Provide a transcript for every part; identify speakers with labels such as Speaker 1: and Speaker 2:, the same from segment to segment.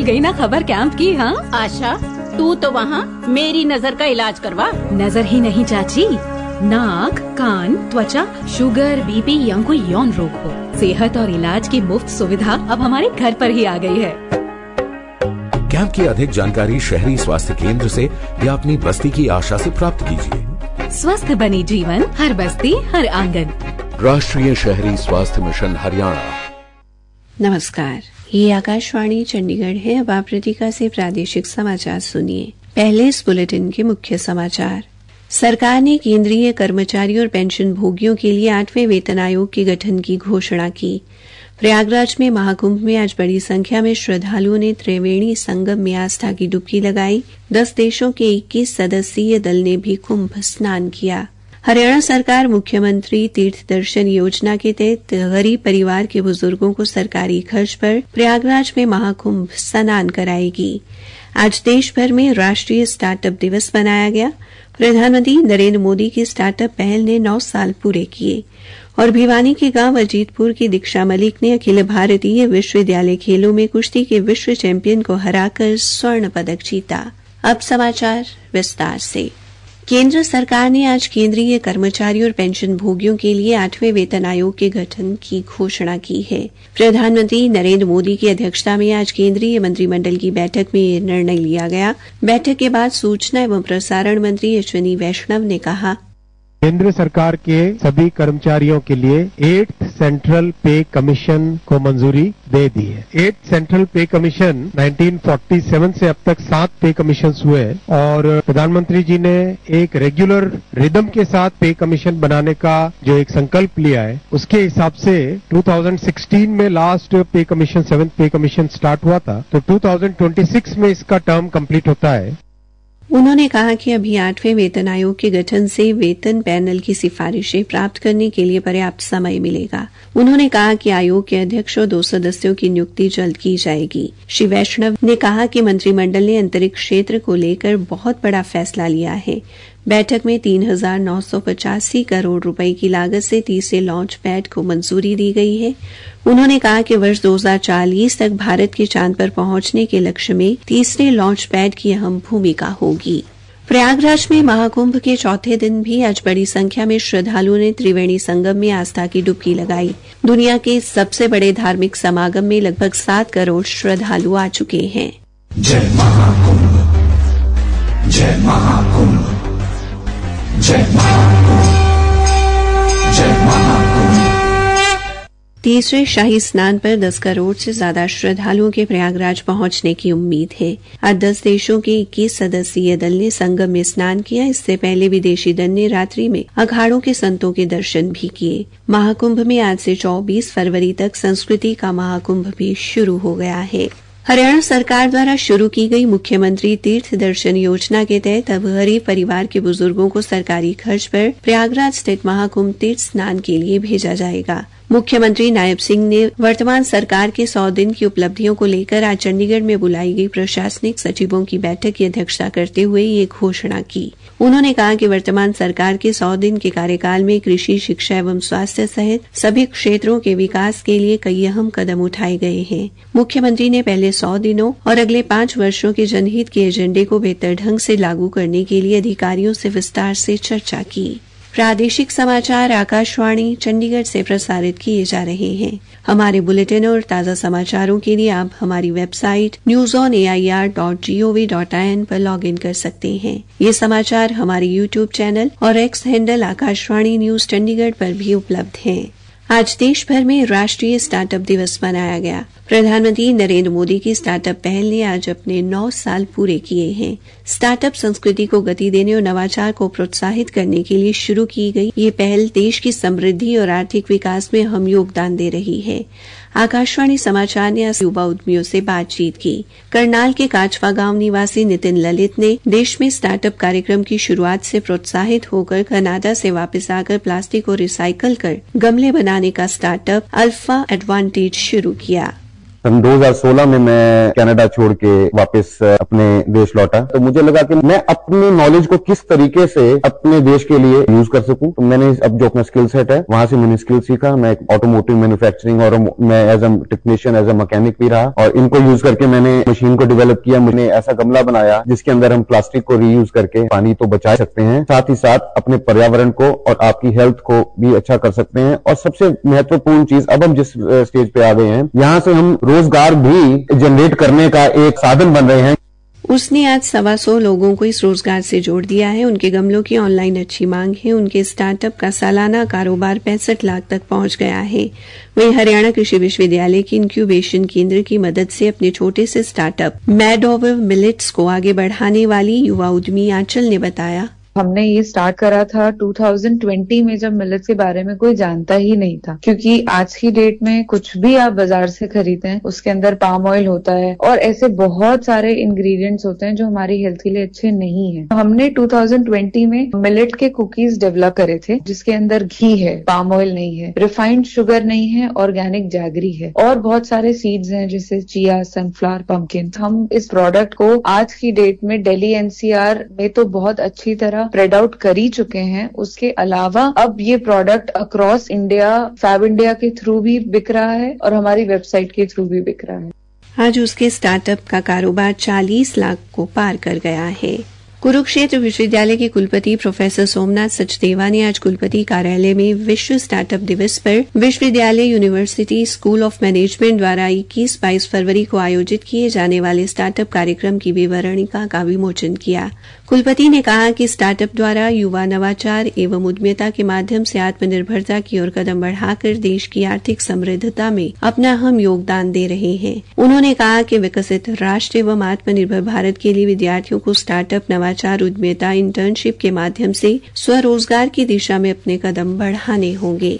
Speaker 1: मिल गई ना खबर कैंप की। हाँ
Speaker 2: आशा, तू तो वहाँ मेरी नजर का इलाज करवा।
Speaker 1: नजर ही नहीं चाची, नाक, कान, त्वचा, शुगर, बीपी या कोई यौन रोग हो, सेहत और इलाज की मुफ्त सुविधा अब हमारे घर पर ही आ गई है।
Speaker 3: कैंप की अधिक जानकारी शहरी स्वास्थ्य केंद्र से या अपनी बस्ती की आशा से प्राप्त कीजिए।
Speaker 1: स्वस्थ बनी जीवन, हर बस्ती हर आंगन।
Speaker 3: राष्ट्रीय शहरी स्वास्थ्य मिशन हरियाणा।
Speaker 4: नमस्कार, ये आकाशवाणी चंडीगढ़ है। अब आप प्रतीका से प्रादेशिक समाचार सुनिए। पहले इस बुलेटिन के मुख्य समाचार। सरकार ने केंद्रीय कर्मचारी और पेंशन भोगियों के लिए 8वें वेतन आयोग के गठन की घोषणा की। प्रयागराज में महाकुंभ में आज बड़ी संख्या में श्रद्धालुओं ने त्रिवेणी संगम में आस्था की डुबकी लगाई। 10 देशों के 21 सदस्यीय दल ने भी कुंभ स्नान किया। हरियाणा सरकार मुख्यमंत्री तीर्थ दर्शन योजना के तहत गरीब परिवार के बुजुर्गों को सरकारी खर्च पर प्रयागराज में महाकुंभ स्नान कराएगी। आज देश भर में राष्ट्रीय स्टार्टअप दिवस मनाया गया। प्रधानमंत्री नरेंद्र मोदी की स्टार्टअप पहल ने 9 साल पूरे किए। और भिवानी के गांव अजीतपुर की दीक्षा मलिक ने अखिल भारतीय विश्वविद्यालय खेलों में कुश्ती के विश्व चैंपियन को हराकर स्वर्ण पदक जीता। अब समाचार विस्तार से। केंद्र सरकार ने आज केंद्रीय कर्मचारी और पेंशन भोगियों के लिए 8वें वेतन आयोग के गठन की घोषणा की है। प्रधानमंत्री नरेंद्र मोदी की अध्यक्षता में आज केंद्रीय मंत्रिमंडल की बैठक में यह निर्णय लिया गया। बैठक के बाद सूचना एवं प्रसारण मंत्री अश्विनी वैष्णव ने कहा,
Speaker 5: केंद्र सरकार के सभी कर्मचारियों के लिए 8th सेंट्रल पे कमीशन को मंजूरी दे दी है। 8th सेंट्रल पे कमीशन 1947 से अब तक 7 पे कमीशन हुए और प्रधानमंत्री जी ने एक रेगुलर रिदम के साथ पे कमीशन बनाने का जो एक संकल्प लिया है, उसके हिसाब से 2016 में लास्ट पे कमीशन 7th पे कमीशन स्टार्ट हुआ था, तो 2026 में इसका टर्म कंप्लीट होता है।
Speaker 4: उन्होंने कहा कि अभी 8वें वेतन आयोग के गठन से वेतन पैनल की सिफारिशें प्राप्त करने के लिए पर्याप्त समय मिलेगा। उन्होंने कहा कि आयोग के अध्यक्ष और 2 सदस्यों की नियुक्ति जल्द की जाएगी। श्री वैष्णव ने कहा कि मंत्रिमंडल ने अंतरिक्ष क्षेत्र को लेकर बहुत बड़ा फैसला लिया है। बैठक में 3,985 करोड़ रुपए की लागत से तीसरे लॉन्च पैड को मंजूरी दी गई है। उन्होंने कहा कि वर्ष 2040 तक भारत के चांद पर पहुंचने के लक्ष्य में तीसरे लॉन्च पैड की अहम भूमिका होगी। प्रयागराज में महाकुंभ के चौथे दिन भी आज बड़ी संख्या में श्रद्धालुओं ने त्रिवेणी संगम में आस्था की डुबकी लगाई। दुनिया के सबसे बड़े धार्मिक समागम में लगभग 7 करोड़ श्रद्धालु आ चुके हैं।
Speaker 6: जय महाकुंभ, जय महाकुंभ, जय महाकुंभ, जय महाकुंभ।
Speaker 4: तीसरे शाही स्नान पर 10 करोड़ से ज्यादा श्रद्धालुओं के प्रयागराज पहुंचने की उम्मीद है। आज 10 देशों के 21 सदस्यीय दल ने संगम में स्नान किया। इससे पहले विदेशी दल ने रात्रि में अखाड़ों के संतों के दर्शन भी किए। महाकुंभ में आज से 24 फरवरी तक संस्कृति का महाकुंभ भी शुरू हो गया है। हरियाणा सरकार द्वारा शुरू की गई मुख्यमंत्री तीर्थ दर्शन योजना के तहत अब गरीब परिवार के बुजुर्गों को सरकारी खर्च पर प्रयागराज स्थित महाकुंभ तीर्थ स्नान के लिए भेजा जाएगा। मुख्यमंत्री नायब सिंह ने वर्तमान सरकार के 100 दिन की उपलब्धियों को लेकर आज चंडीगढ़ में बुलाई गई प्रशासनिक सचिवों की बैठक की अध्यक्षता करते हुए ये घोषणा की। उन्होंने कहा कि वर्तमान सरकार के 100 दिन के कार्यकाल में कृषि, शिक्षा एवं स्वास्थ्य सहित सभी क्षेत्रों के विकास के लिए कई अहम कदम उठाए गए हैं। मुख्यमंत्री ने पहले 100 दिनों और अगले 5 वर्षों के जनहित के एजेंडे को बेहतर ढंग से लागू करने के लिए अधिकारियों से विस्तार से चर्चा की। प्रादेशिक समाचार आकाशवाणी चंडीगढ़ से प्रसारित किए जा रहे हैं। हमारे बुलेटिन और ताज़ा समाचारों के लिए आप हमारी वेबसाइट newsonair.gov.in पर लॉगिन कर सकते हैं। ये समाचार हमारे यूट्यूब चैनल और x handle Akashvani news Chandigarh पर भी उपलब्ध हैं। आज देश भर में राष्ट्रीय स्टार्टअप दिवस मनाया गया। प्रधानमंत्री नरेंद्र मोदी की स्टार्टअप पहल ने आज अपने 9 साल पूरे किए हैं। स्टार्टअप संस्कृति को गति देने और नवाचार को प्रोत्साहित करने के लिए शुरू की गई ये पहल देश की समृद्धि और आर्थिक विकास में अहम योगदान दे रही है। आकाशवाणी समाचार ने आज युवा उद्यमियों से बातचीत की। करनाल के काचवा गांव निवासी नितिन ललित ने देश में स्टार्टअप कार्यक्रम की शुरुआत से प्रोत्साहित होकर कनाडा से वापस आकर प्लास्टिक को रिसाइकल कर गमले बनाने का स्टार्टअप अल्फा एडवांटेज शुरू किया।
Speaker 7: सन 2016 में मैं कनाडा छोड़ के वापस अपने देश लौटा। तो मुझे लगा कि मैं अपनी नॉलेज को किस तरीके से अपने देश के लिए यूज कर सकूं। तो मैंने अब जो अपना स्किल सेट है वहां से मैंने स्किल सीखा। मैं ऑटोमोटिव मैन्युफैक्चरिंग और मैं as a technician, as a mechanic भी रहा, और इनको यूज करके मैंने मशीन को डेवलप किया। मैंने ऐसा गमला बनाया जिसके अंदर हम प्लास्टिक को रीयूज करके पानी तो बचा सकते हैं, साथ ही साथ अपने पर्यावरण को और आपकी हेल्थ को भी अच्छा कर सकते हैं। और सबसे महत्वपूर्ण चीज, अब हम जिस स्टेज पे आ गए हैं, यहां से हम रोजगार भी जनरेट करने का एक साधन बन रहे हैं।
Speaker 4: उसने आज 125 लोगों को इस रोजगार से जोड़ दिया है। उनके गमलों की ऑनलाइन अच्छी मांग है। उनके स्टार्टअप का सालाना कारोबार 65 लाख तक पहुंच गया है। वहीं हरियाणा कृषि विश्वविद्यालय की इंक्यूबेशन केंद्र की मदद से अपने छोटे से स्टार्टअप मैड ओवर मिलेट्स को आगे बढ़ाने वाली युवा उद्यमी आंचल ने बताया,
Speaker 8: हमने ये स्टार्ट करा था 2020 में, जब मिलेट्स के बारे में कोई जानता ही नहीं था। क्योंकि आज की डेट में कुछ भी आप बाजार से खरीदते हैं उसके अंदर पाम ऑयल होता है और ऐसे बहुत सारे इंग्रेडिएंट्स होते हैं जो हमारी हेल्थ के लिए अच्छे नहीं है। हमने 2020 में मिलेट के कुकीज डेवलप करे थे जिसके अंदर घी है, पाम ऑयल नहीं है, रिफाइंड शुगर नहीं है, ऑर्गेनिक जैगरी है और बहुत सारे सीड्स हैं जैसे चिया, सनफ्लावर, पम्पकिन। हम इस प्रोडक्ट को आज की डेट में दिल्ली एनसीआर में तो बहुत अच्छी तरह स्प्रेड आउट कर ही चुके हैं। उसके अलावा अब ये product across India Fabindia के थ्रू भी बिक रहा है और हमारी वेबसाइट के थ्रू भी बिक रहा है।
Speaker 4: आज उसके स्टार्टअप का कारोबार 40 लाख को पार कर गया है। कुरुक्षेत्र विश्वविद्यालय के कुलपति प्रोफेसर सोमनाथ सचदेवा ने आज कुलपति कार्यालय में विश्व स्टार्टअप दिवस पर विश्वविद्यालय यूनिवर्सिटी स्कूल ऑफ मैनेजमेंट द्वारा 21-22 फरवरी को आयोजित किए जाने वाले स्टार्टअप कार्यक्रम की विवरणिका का विमोचन किया। कुलपति ने कहा कि स्टार्टअप द्वारा युवा नवाचार एवं उद्यमिता के माध्यम से आत्मनिर्भरता की ओर कदम बढ़ाकर देश की आर्थिक समृद्धता में अपना अहम योगदान दे रहे हैं। उन्होंने कहा कि विकसित राष्ट्र एवं आत्मनिर्भर भारत के लिए विद्यार्थियों को स्टार्टअप, नवाचार, उद्यमिता, इंटर्नशिप के माध्यम से स्वरोजगार की दिशा में अपने कदम बढ़ाने होंगे।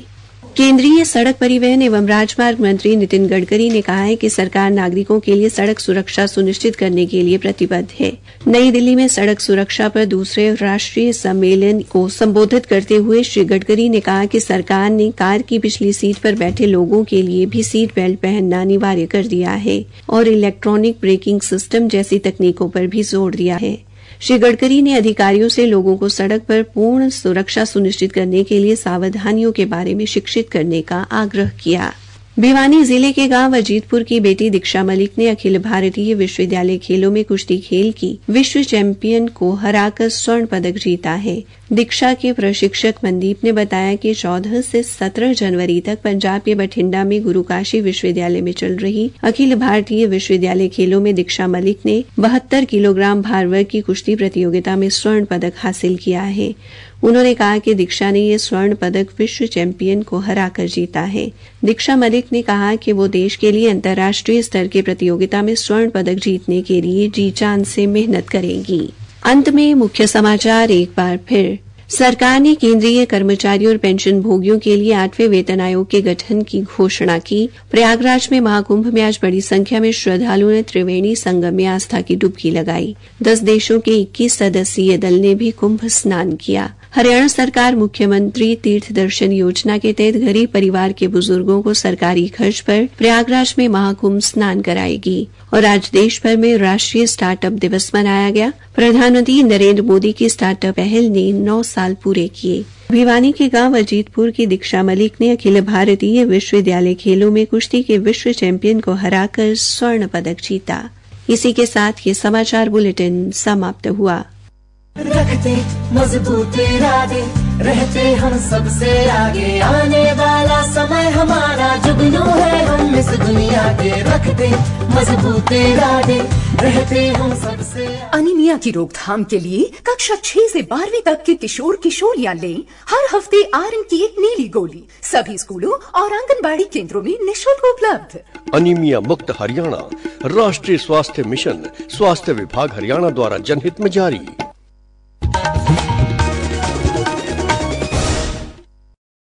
Speaker 4: केंद्रीय सड़क परिवहन एवं राजमार्ग मंत्री नितिन गडकरी ने कहा है कि सरकार नागरिकों के लिए सड़क सुरक्षा सुनिश्चित करने के लिए प्रतिबद्ध है। नई दिल्ली में सड़क सुरक्षा पर दूसरे राष्ट्रीय सम्मेलन को संबोधित करते हुए श्री गडकरी ने कहा कि सरकार ने कार की पिछली सीट पर बैठे लोगों के लिए भी सीट बेल्ट पहनना अनिवार्य कर दिया है और इलेक्ट्रॉनिक ब्रेकिंग सिस्टम जैसी तकनीकों पर भी जोर दिया है। श्री गडकरी ने अधिकारियों से लोगों को सड़क पर पूर्ण सुरक्षा सुनिश्चित करने के लिए सावधानियों के बारे में शिक्षित करने का आग्रह किया। भिवानी जिले के गांव अजीतपुर की बेटी दीक्षा मलिक ने अखिल भारतीय विश्वविद्यालय खेलों में कुश्ती खेल की विश्व चैंपियन को हराकर स्वर्ण पदक जीता है। दीक्षा के प्रशिक्षक मनदीप ने बताया कि 14 से 17 जनवरी तक पंजाब के बठिंडा में गुरु काशी विश्वविद्यालय में चल रही अखिल भारतीय विश्वविद्यालय खेलों में दीक्षा मलिक ने 72 किलोग्राम भार वर्ग की कुश्ती प्रतियोगिता में स्वर्ण पदक हासिल किया है। उन्होंने कहा कि दीक्षा ने यह स्वर्ण पदक विश्व चैंपियन को हराकर जीता है। दीक्षा मलिक ने कहा कि वो देश के लिए अंतर्राष्ट्रीय स्तर की प्रतियोगिता में स्वर्ण पदक जीतने के लिए जी जान से मेहनत करेंगी। अंत में मुख्य समाचार एक बार फिर। सरकार ने केंद्रीय कर्मचारियों और पेंशन भोगियों के लिए 8वें वेतन आयोग के गठन की घोषणा की। प्रयागराज में महाकुंभ में आज बड़ी संख्या में श्रद्धालुओं ने त्रिवेणी संगम में आस्था की डुबकी लगाई। 10 देशों के 21 सदस्यीय दल ने भी कुंभ स्नान किया। हरियाणा सरकार मुख्यमंत्री तीर्थ दर्शन योजना के तहत गरीब परिवार के बुजुर्गों को सरकारी खर्च पर प्रयागराज में महाकुंभ स्नान कराएगी। और आज देश भर में राष्ट्रीय स्टार्टअप दिवस मनाया गया। प्रधानमंत्री नरेंद्र मोदी की स्टार्टअप पहल ने 9 साल पूरे किए। भिवानी के गांव अजीतपुर की दीक्षा मलिक ने अखिल भारतीय विश्वविद्यालय खेलों में कुश्ती के विश्व चैंपियन को हराकर स्वर्ण पदक जीता। इसी के साथ ये समाचार बुलेटिन समाप्त हुआ।
Speaker 9: रखते मजबूत इरादे, रहते हम सबसे आगे, आने वाला समय हमारा जुगनू है हम इस दुनिया के। रखते मजबूत इरादे, रहते हम सबसे।
Speaker 10: अनीमिया की रोकथाम के लिए कक्षा 6 से 12वीं तक के किशोर किशोरियां लें हर हफ्ते आयरन की एक नीली गोली। सभी स्कूलों और आंगनबाड़ी केंद्रों में निःशुल्क उपलब्ध।
Speaker 11: अनीमिया मुक्त हरियाणा राष्ट्रीय स्वास्थ्य मिशन, स्वास्थ्य विभाग हरियाणा द्वारा जनहित में जारी।